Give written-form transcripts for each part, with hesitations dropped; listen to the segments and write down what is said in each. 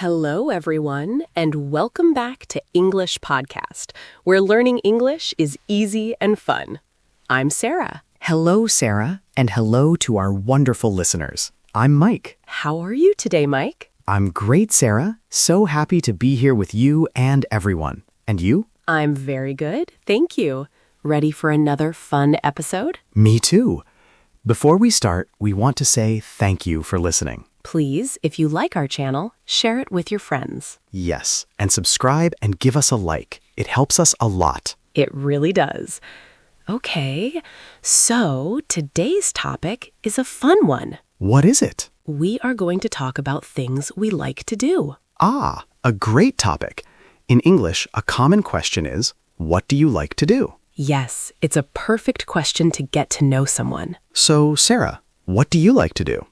Hello, everyone, and welcome back to English Podcast, where learning English is easy and fun. I'm Sarah. Hello, Sarah, and hello to our wonderful listeners. I'm Mike. How are you today, Mike? I'm great, Sarah. So happy to be here with you and everyone. And you? I'm very good, thank you. Ready for another fun episode? Me too. Before we start, we want to say thank you for listening. Please, if you like our channel, share it with your friends. Yes, and subscribe and give us a like. It helps us a lot. It really does. Okay, so today's topic is a fun one. What is it? We are going to talk about things we like to do. Ah, a great topic. In English, a common question is, what do you like to do? Yes, it's a perfect question to get to know someone. So, Sarah, what do you like to do?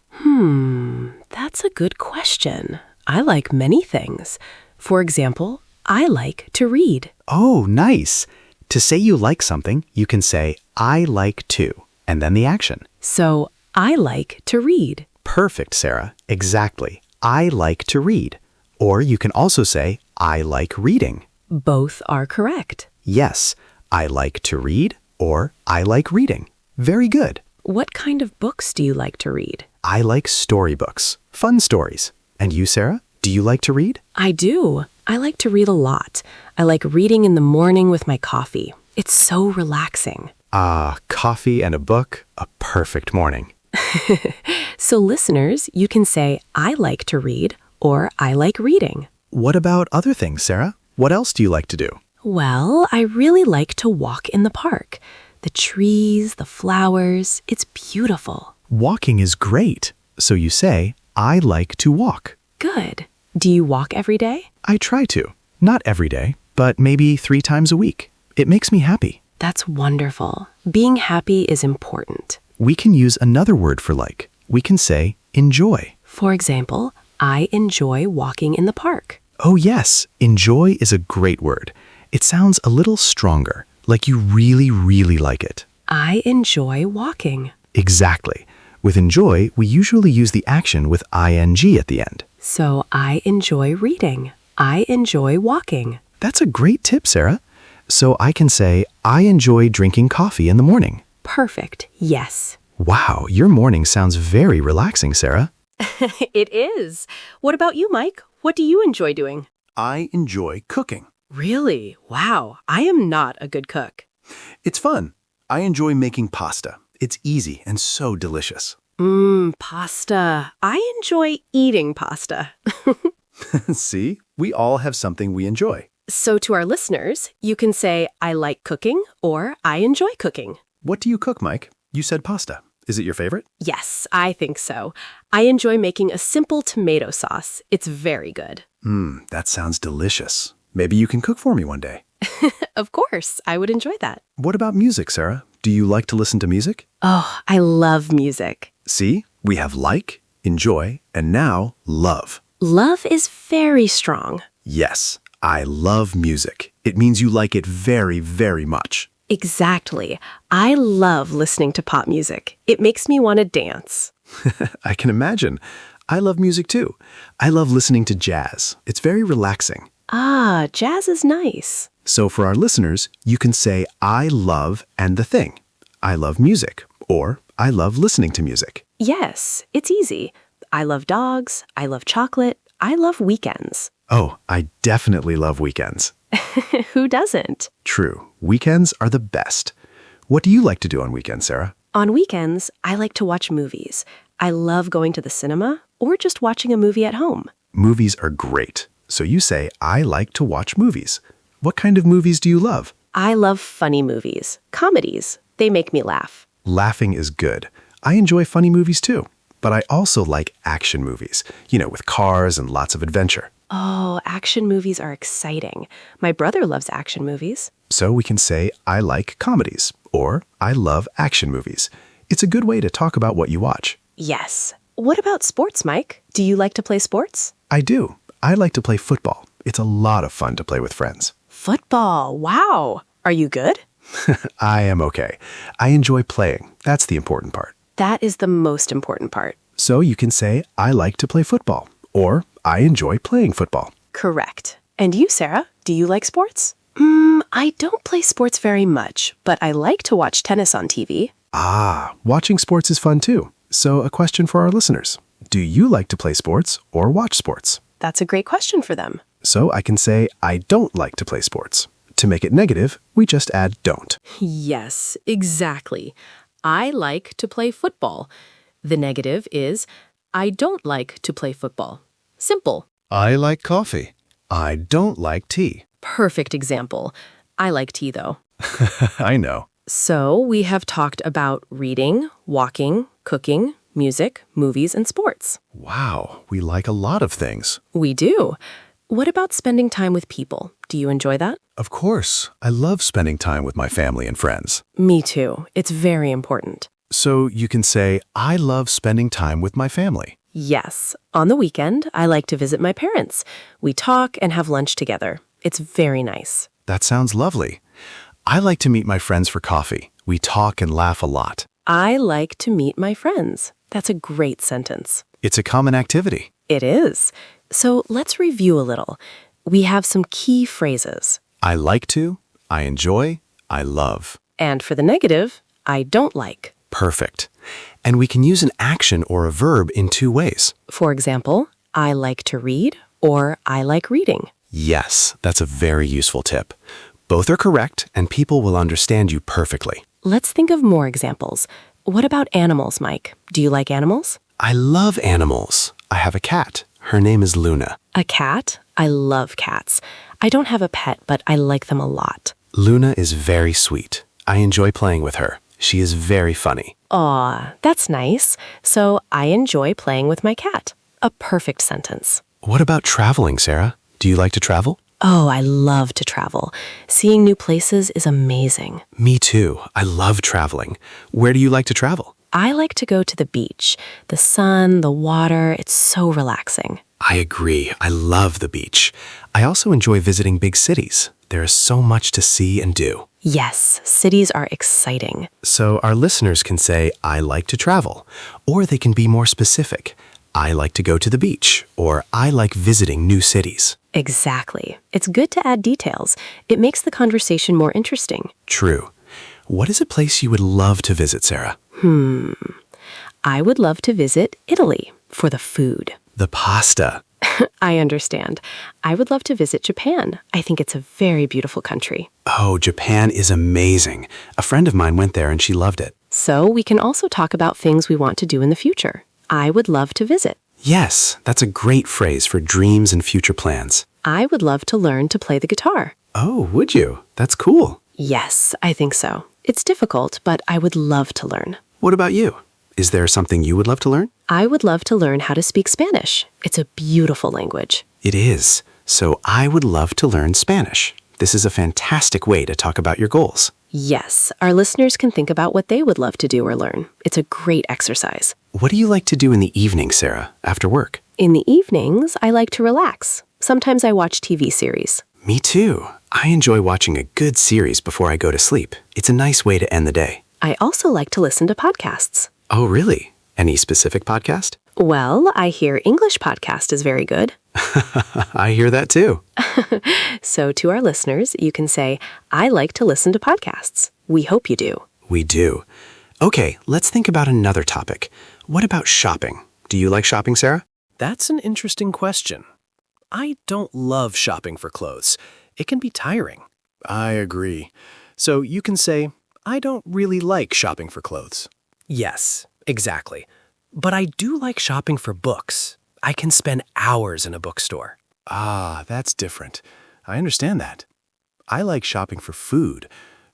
That's a good question. I like many things. For example, I like to read. Oh, nice. To say you like something, you can say, I like to, and then the action. So, I like to read. Perfect, Sarah. Exactly. I like to read. Or you can also say, I like reading. Both are correct. Yes, I like to read, or I like reading. Very good. What kind of books do you like to read? I like storybooks, fun stories. And you, Sarah, do you like to read? I do. I like to read a lot. I like reading in the morning with my coffee. It's so relaxing. Ah, coffee and a book, a perfect morning. So listeners, you can say, I like to read, or I like reading. What about other things, Sarah? What else do you like to do? Well, I really like to walk in the park. The trees, the flowers, it's beautiful. Walking is great. So you say, I like to walk. Good. Do you walk every day? I try to. Not every day, but maybe 3 times a week. It makes me happy. That's wonderful. Being happy is important. We can use another word for like. We can say enjoy. For example, I enjoy walking in the park. Oh yes, enjoy is a great word. It sounds a little stronger, like you really, really like it. I enjoy walking. Exactly. With enjoy, we usually use the action with ing at the end. So I enjoy reading. I enjoy walking. That's a great tip, Sarah. So I can say, I enjoy drinking coffee in the morning. Perfect. Yes. Wow, your morning sounds very relaxing, Sarah. It is. What about you, Mike? What do you enjoy doing? I enjoy cooking. Really? Wow. I am not a good cook. It's fun. I enjoy making pasta. It's easy and so delicious. Pasta. I enjoy eating pasta. See, we all have something we enjoy. So to our listeners, you can say, I like cooking or I enjoy cooking. What do you cook, Mike? You said pasta. Is it your favorite? Yes, I think so. I enjoy making a simple tomato sauce. It's very good. That sounds delicious. Maybe you can cook for me one day. Of course, I would enjoy that. What about music, Sarah? Do you like to listen to music? Oh, I love music. See, we have like, enjoy, and now love. Love is very strong. Yes, I love music. It means you like it very, very much. Exactly. I love listening to pop music. It makes me want to dance. I can imagine. I love music too. I love listening to jazz. It's very relaxing. Ah, jazz is nice. So for our listeners, you can say, I love and the thing. I love music, or I love listening to music. Yes, it's easy. I love dogs. I love chocolate. I love weekends. Oh, I definitely love weekends. Who doesn't? True. Weekends are the best. What do you like to do on weekends, Sarah? On weekends, I like to watch movies. I love going to the cinema or just watching a movie at home. Movies are great. So you say, I like to watch movies. What kind of movies do you love? I love funny movies, comedies. They make me laugh. Laughing is good. I enjoy funny movies too. But I also like action movies, with cars and lots of adventure. Oh, action movies are exciting. My brother loves action movies. So we can say, I like comedies, or I love action movies. It's a good way to talk about what you watch. Yes. What about sports, Mike? Do you like to play sports? I do. I like to play football. It's a lot of fun to play with friends. Football. Wow. Are you good? I am okay. I enjoy playing. That's the important part. That is the most important part. So you can say, I like to play football, Or, I enjoy playing football. Correct. And you, Sarah, do you like sports? I don't play sports very much, but I like to watch tennis on TV. Ah, watching sports is fun too. So a question for our listeners. Do you like to play sports or watch sports? That's a great question for them. So I can say, I don't like to play sports. To make it negative, we just add don't. Yes, exactly. I like to play football. The negative is, I don't like to play football. Simple. I like coffee. I don't like tea. Perfect example. I like tea, though. I know. So we have talked about reading, walking, cooking, music, movies, and sports. Wow, we like a lot of things. We do. What about spending time with people? Do you enjoy that? Of course, I love spending time with my family and friends. Me too. It's very important. So you can say, I love spending time with my family. Yes. On the weekend, I like to visit my parents. We talk and have lunch together. It's very nice. That sounds lovely. I like to meet my friends for coffee. We talk and laugh a lot. I like to meet my friends. That's a great sentence. It's a common activity. It is. So let's review a little. We have some key phrases. I like to, I enjoy, I love. And for the negative, I don't like. Perfect. And we can use an action or a verb in two ways. For example, I like to read or I like reading. Yes, that's a very useful tip. Both are correct, and people will understand you perfectly. Let's think of more examples. What about animals, Mike? Do you like animals? I love animals. I have a cat. Her name is Luna. A cat? I love cats. I don't have a pet, but I like them a lot. Luna is very sweet. I enjoy playing with her. She is very funny. Aw, that's nice. So I enjoy playing with my cat. A perfect sentence. What about traveling, Sarah? Do you like to travel? Oh, I love to travel. Seeing new places is amazing. Me too. I love traveling. Where do you like to travel? I like to go to the beach. The sun, the water, it's so relaxing. I agree. I love the beach. I also enjoy visiting big cities. There is so much to see and do. Yes, cities are exciting. So our listeners can say, I like to travel. Or they can be more specific. I like to go to the beach. Or I like visiting new cities. Exactly. It's good to add details. It makes the conversation more interesting. True. What is a place you would love to visit, Sarah? I would love to visit Italy for the food. The pasta. I understand. I would love to visit Japan. I think it's a very beautiful country. Oh, Japan is amazing. A friend of mine went there and she loved it. So we can also talk about things we want to do in the future. I would love to visit. Yes, that's a great phrase for dreams and future plans. I would love to learn to play the guitar. Oh, would you? That's cool. Yes, I think so. It's difficult, but I would love to learn. What about you? Is there something you would love to learn? I would love to learn how to speak Spanish. It's a beautiful language. It is. So I would love to learn Spanish. This is a fantastic way to talk about your goals. Yes, our listeners can think about what they would love to do or learn. It's a great exercise. What do you like to do in the evening, Sarah, after work? In the evenings, I like to relax. Sometimes I watch TV series. Me too. I enjoy watching a good series before I go to sleep. It's a nice way to end the day. I also like to listen to podcasts. Oh, really? Any specific podcast? Well, I hear English podcast is very good. I hear that too. So to our listeners, you can say, I like to listen to podcasts. We hope you do. We do. Okay, let's think about another topic. What about shopping? Do you like shopping, Sarah? That's an interesting question. I don't love shopping for clothes. It can be tiring. I agree. So you can say, I don't really like shopping for clothes. Yes, exactly. But I do like shopping for books. I can spend hours in a bookstore. Ah, that's different. I understand that. I like shopping for food,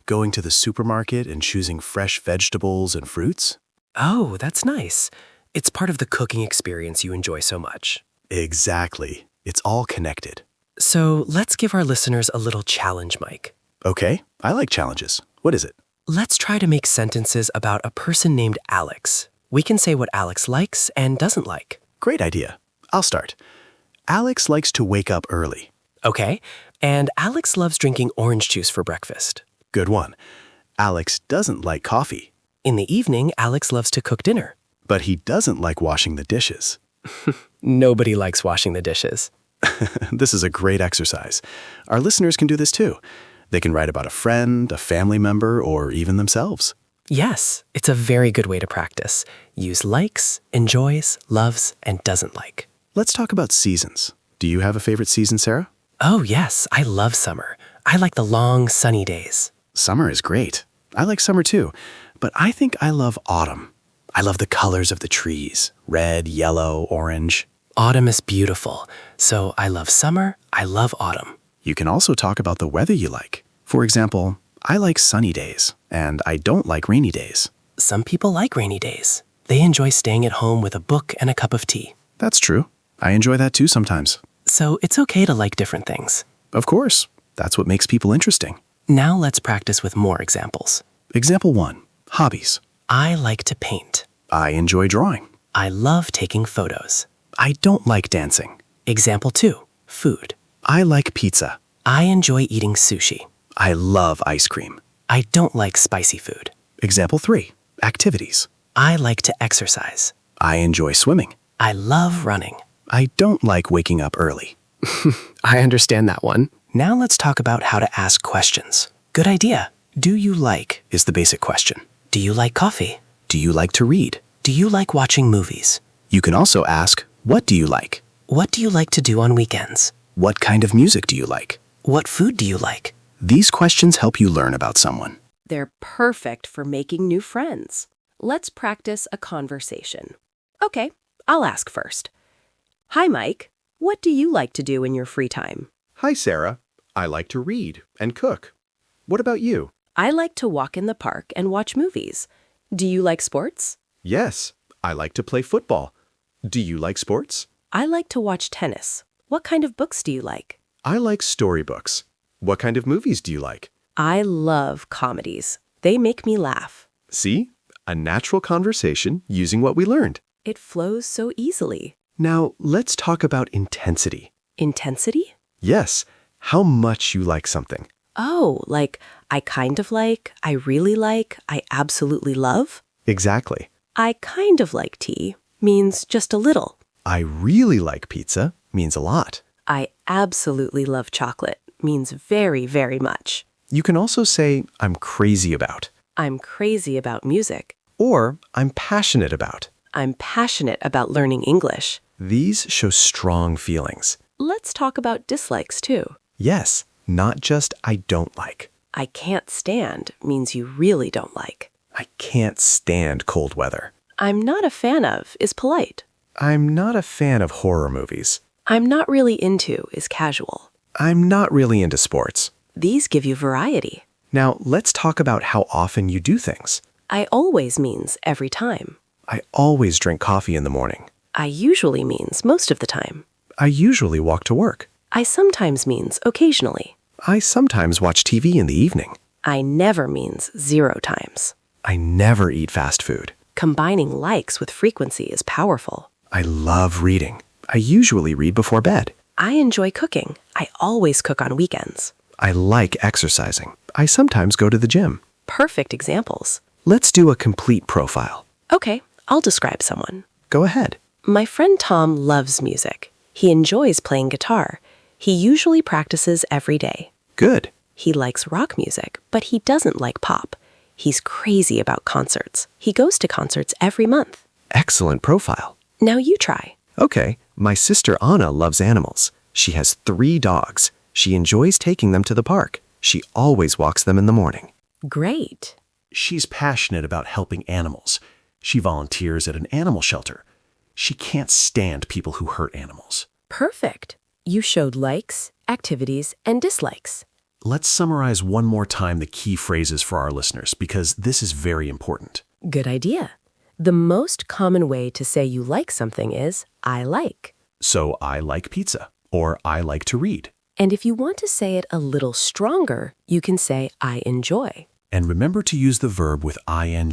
going to the supermarket and choosing fresh vegetables and fruits. Oh, that's nice. It's part of the cooking experience you enjoy so much. Exactly. It's all connected. So let's give our listeners a little challenge, Mike. Okay, I like challenges. What is it? Let's try to make sentences about a person named Alex. We can say what Alex likes and doesn't like. Great idea. I'll start. Alex likes to wake up early. Okay, and Alex loves drinking orange juice for breakfast. Good one. Alex doesn't like coffee. In the evening, Alex loves to cook dinner. But he doesn't like washing the dishes. Nobody likes washing the dishes. This is a great exercise. Our listeners can do this too. They can write about a friend, a family member, or even themselves. Yes, it's a very good way to practice. Use likes, enjoys, loves, and doesn't like. Let's talk about seasons. Do you have a favorite season, Sarah? Oh, yes, I love summer. I like the long, sunny days. Summer is great. I like summer too, but I think I love autumn. I love the colors of the trees, red, yellow, orange. Autumn is beautiful, so I love summer, I love autumn. You can also talk about the weather you like. For example, I like sunny days, and I don't like rainy days. Some people like rainy days. They enjoy staying at home with a book and a cup of tea. That's true. I enjoy that too sometimes. So it's okay to like different things. Of course. That's what makes people interesting. Now let's practice with more examples. Example 1. Hobbies. I like to paint. I enjoy drawing. I love taking photos. I don't like dancing. Example 2. Food. I like pizza. I enjoy eating sushi. I love ice cream. I don't like spicy food. Example 3. Activities. I like to exercise. I enjoy swimming. I love running. I don't like waking up early. I understand that one. Now let's talk about how to ask questions. Good idea. Do you like Is the basic question. Do you like coffee? Do you like to read? Do you like watching movies? You can also ask, what do you like? What do you like to do on weekends? What kind of music do you like? What food do you like? These questions help you learn about someone. They're perfect for making new friends. Let's practice a conversation. Okay, I'll ask first. Hi, Mike. What do you like to do in your free time? Hi, Sarah. I like to read and cook. What about you? I like to walk in the park and watch movies. Do you like sports? Yes, I like to play football. Do you like sports? I like to watch tennis. What kind of books do you like? I like storybooks. What kind of movies do you like? I love comedies. They make me laugh. See? A natural conversation using what we learned. It flows so easily. Now, let's talk about intensity. Intensity? Yes, how much you like something. Oh, like I kind of like, I really like, I absolutely love? Exactly. I kind of like tea means just a little. I really like pizza means a lot. I absolutely love chocolate means very, very much. You can also say, I'm crazy about. I'm crazy about music. Or, I'm passionate about. I'm passionate about learning English. These show strong feelings. Let's talk about dislikes too. Yes, not just I don't like. I can't stand means you really don't like. I can't stand cold weather. I'm not a fan of is polite. I'm not a fan of horror movies. I'm not really into is casual. I'm not really into sports. These give you variety. Now, let's talk about how often you do things. I always means every time. I always drink coffee in the morning. I usually means most of the time. I usually walk to work. I sometimes means occasionally. I sometimes watch TV in the evening. I never means 0 times. I never eat fast food. Combining likes with frequency is powerful. I love reading. I usually read before bed. I enjoy cooking. I always cook on weekends. I like exercising. I sometimes go to the gym. Perfect examples. Let's do a complete profile. Okay, I'll describe someone. Go ahead. My friend Tom loves music. He enjoys playing guitar. He usually practices every day. Good. He likes rock music, but he doesn't like pop. He's crazy about concerts. He goes to concerts every month. Excellent profile. Now you try. Okay, my sister Anna loves animals. She has 3 dogs. She enjoys taking them to the park. She always walks them in the morning. Great. She's passionate about helping animals. She volunteers at an animal shelter. She can't stand people who hurt animals. Perfect. You showed likes, activities, and dislikes. Let's summarize one more time the key phrases for our listeners because this is very important. Good idea. The most common way to say you like something is, I like. So I like pizza, or I like to read. And if you want to say it a little stronger, you can say, I enjoy. And remember to use the verb with ing.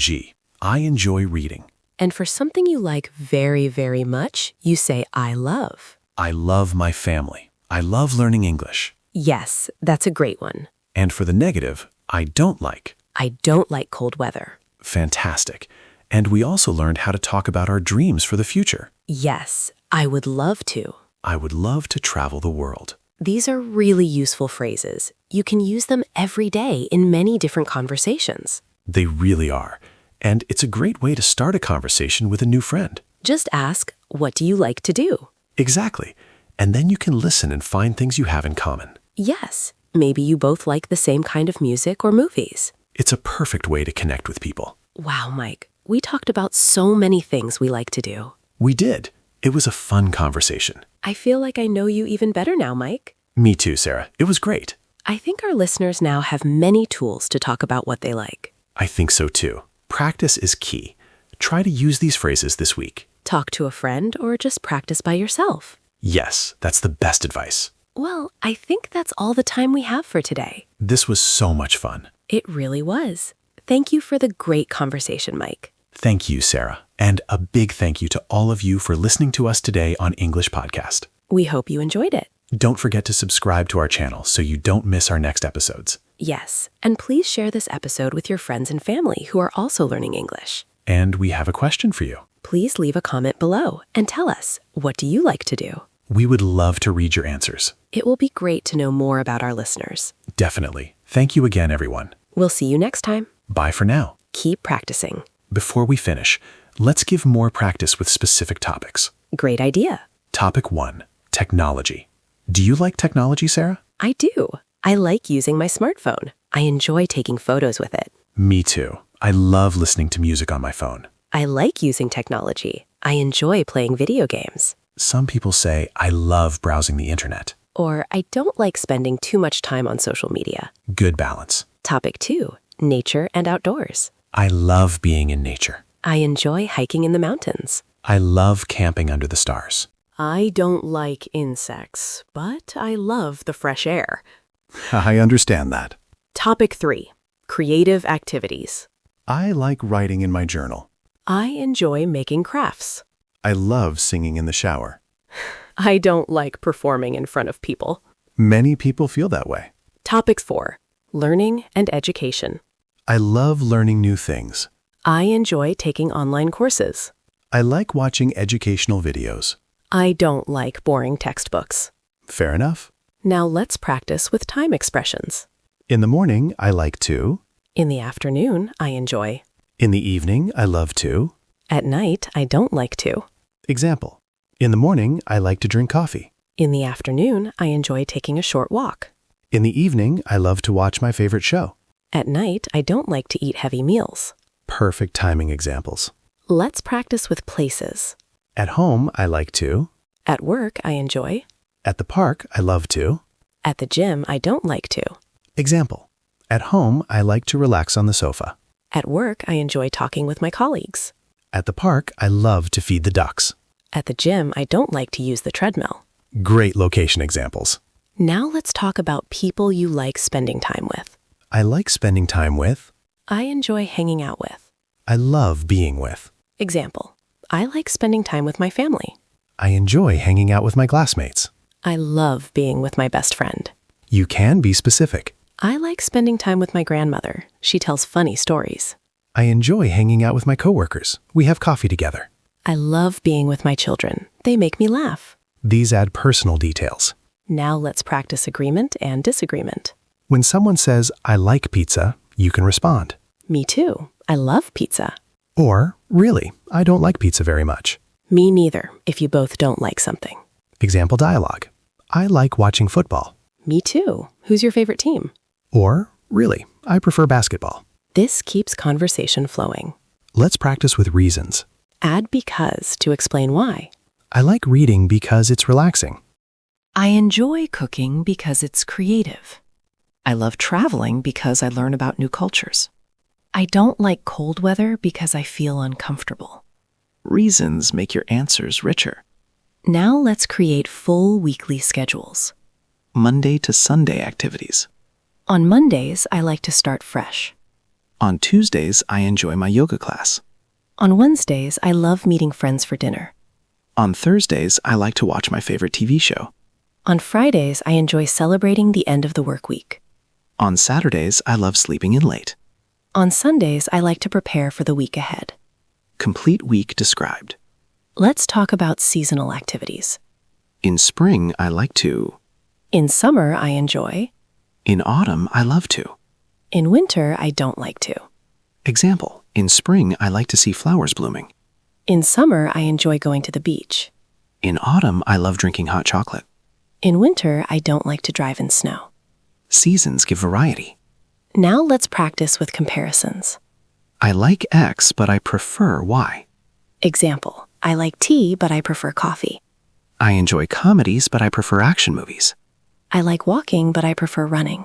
I enjoy reading. And for something you like very, very much, you say, I love. I love my family. I love learning English. Yes, that's a great one. And for the negative, I don't like. I don't like cold weather. Fantastic. And we also learned how to talk about our dreams for the future. Yes, I would love to. I would love to travel the world. These are really useful phrases. You can use them every day in many different conversations. They really are. And it's a great way to start a conversation with a new friend. Just ask, what do you like to do? Exactly. And then you can listen and find things you have in common. Yes, maybe you both like the same kind of music or movies. It's a perfect way to connect with people. Wow, Mike, we talked about so many things we like to do. We did. It was a fun conversation. I feel like I know you even better now, Mike. Me too, Sarah. It was great. I think our listeners now have many tools to talk about what they like. I think so too. Practice is key. Try to use these phrases this week. Talk to a friend or just practice by yourself. Yes, that's the best advice. Well, I think that's all the time we have for today. This was so much fun. It really was. Thank you for the great conversation, Mike. Thank you, Sarah. And a big thank you to all of you for listening to us today on English Podcast. We hope you enjoyed it. Don't forget to subscribe to our channel so you don't miss our next episodes. Yes, and please share this episode with your friends and family who are also learning English. And we have a question for you. Please leave a comment below and tell us, what do you like to do? We would love to read your answers. It will be great to know more about our listeners. Definitely. Thank you again, everyone. We'll see you next time. Bye for now. Keep practicing. Before we finish, let's give more practice with specific topics. Great idea. Topic 1, technology. Do you like technology, Sarah? I do. I like using my smartphone. I enjoy taking photos with it. Me too. I love listening to music on my phone. I like using technology. I enjoy playing video games. Some people say, I love browsing the internet. Or I don't like spending too much time on social media. Good balance. Topic 2, nature and outdoors. I love being in nature. I enjoy hiking in the mountains. I love camping under the stars. I don't like insects, but I love the fresh air. I understand that. Topic 3, creative activities. I like writing in my journal. I enjoy making crafts. I love singing in the shower. I don't like performing in front of people. Many people feel that way. Topic 4, learning and education. I love learning new things. I enjoy taking online courses. I like watching educational videos. I don't like boring textbooks. Fair enough. Now let's practice with time expressions. In the morning, I like to. In the afternoon, I enjoy. In the evening, I love to. At night, I don't like to. Example. In the morning, I like to drink coffee. In the afternoon, I enjoy taking a short walk. In the evening, I love to watch my favorite show. At night, I don't like to eat heavy meals. Perfect timing examples. Let's practice with places. At home, I like to. At work, I enjoy. At the park, I love to. At the gym, I don't like to. Example. At home, I like to relax on the sofa. At work, I enjoy talking with my colleagues. At the park, I love to feed the ducks. At the gym, I don't like to use the treadmill. Great location examples. Now let's talk about people you like spending time with. I like spending time with. I enjoy hanging out with. I love being with. Example. I like spending time with my family. I enjoy hanging out with my classmates. I love being with my best friend. You can be specific. I like spending time with my grandmother. She tells funny stories. I enjoy hanging out with my coworkers. We have coffee together. I love being with my children. They make me laugh. These add personal details. Now let's practice agreement and disagreement. When someone says, I like pizza, you can respond. Me too. I love pizza. Or, really, I don't like pizza very much. Me neither, if you both don't like something. Example dialogue. I like watching football. Me too. Who's your favorite team? Or, really, I prefer basketball. This keeps conversation flowing. Let's practice with reasons. Add because to explain why. I like reading because it's relaxing. I enjoy cooking because it's creative. I love traveling because I learn about new cultures. I don't like cold weather because I feel uncomfortable. Reasons make your answers richer. Now let's create full weekly schedules. Monday to Sunday activities. On Mondays, I like to start fresh. On Tuesdays, I enjoy my yoga class. On Wednesdays, I love meeting friends for dinner. On Thursdays, I like to watch my favorite TV show. On Fridays, I enjoy celebrating the end of the work week. On Saturdays, I love sleeping in late. On Sundays, I like to prepare for the week ahead. Complete week described. Let's talk about seasonal activities. In spring, I like to. In summer, I enjoy. In autumn, I love to. In winter, I don't like to. Example, in spring, I like to see flowers blooming. In summer, I enjoy going to the beach. In autumn, I love drinking hot chocolate. In winter, I don't like to drive in snow. Seasons give variety. Now let's practice with comparisons. I like X, but I prefer Y. Example, I like tea, but I prefer coffee. I enjoy comedies, but I prefer action movies. I like walking, but I prefer running.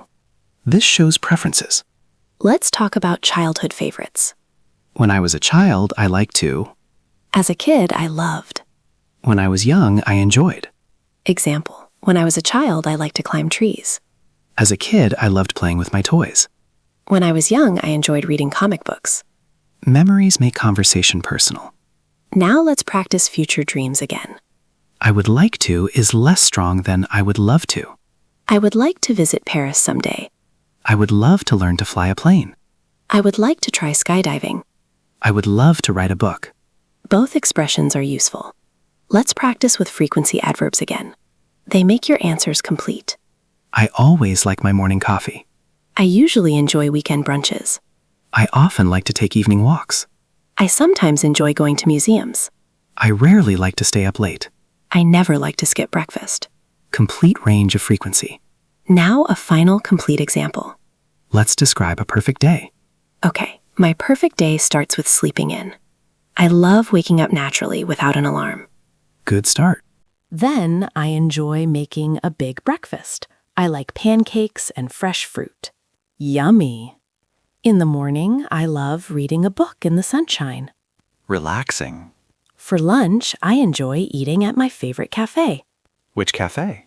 This shows preferences. Let's talk about childhood favorites. When I was a child, I liked to. As a kid, I loved. When I was young, I enjoyed. Example, when I was a child, I liked to climb trees. As a kid, I loved playing with my toys. When I was young, I enjoyed reading comic books. Memories make conversation personal. Now let's practice future dreams again. I would like to is less strong than I would love to. I would like to visit Paris someday. I would love to learn to fly a plane. I would like to try skydiving. I would love to write a book. Both expressions are useful. Let's practice with frequency adverbs again. They make your answers complete. I always like my morning coffee. I usually enjoy weekend brunches. I often like to take evening walks. I sometimes enjoy going to museums. I rarely like to stay up late. I never like to skip breakfast. Complete range of frequency. Now a final complete example. Let's describe a perfect day. Okay, my perfect day starts with sleeping in. I love waking up naturally without an alarm. Good start. Then I enjoy making a big breakfast. I like pancakes and fresh fruit. Yummy. In the morning, I love reading a book in the sunshine. Relaxing. For lunch, I enjoy eating at my favorite cafe. Which cafe?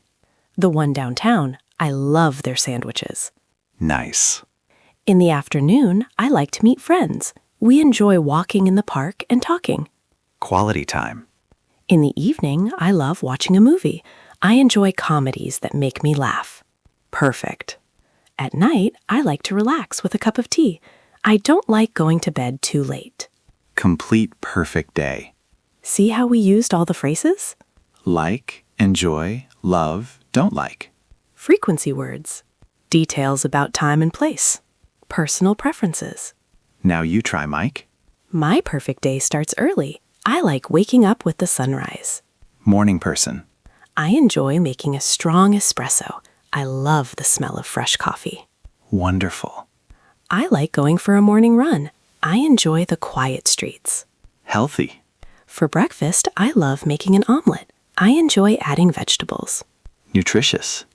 The one downtown. I love their sandwiches. Nice. In the afternoon, I like to meet friends. We enjoy walking in the park and talking. Quality time. In the evening, I love watching a movie. I enjoy comedies that make me laugh. Perfect. At night, I like to relax with a cup of tea. I don't like going to bed too late. Complete perfect day. See how we used all the phrases? Like, enjoy, love, don't like. Frequency words. Details about time and place. Personal preferences. Now you try, Mike. My perfect day starts early. I like waking up with the sunrise. Morning person. I enjoy making a strong espresso. I love the smell of fresh coffee. Wonderful. I like going for a morning run. I enjoy the quiet streets. Healthy. For breakfast, I love making an omelet. I enjoy adding vegetables. Nutritious.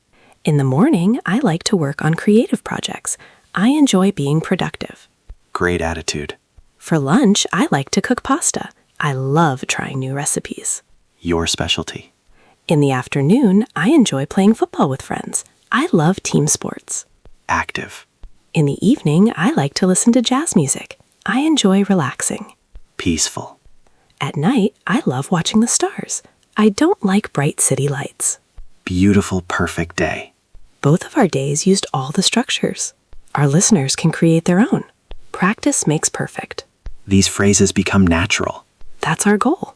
In the morning, I like to work on creative projects. I enjoy being productive. Great attitude. For lunch, I like to cook pasta. I love trying new recipes. Your specialty. In the afternoon, I enjoy playing football with friends. I love team sports. Active. In the evening, I like to listen to jazz music. I enjoy relaxing. Peaceful. At night, I love watching the stars. I don't like bright city lights. Beautiful perfect day. Both of our days used all the structures. Our listeners can create their own. Practice makes perfect. These phrases become natural. That's our goal.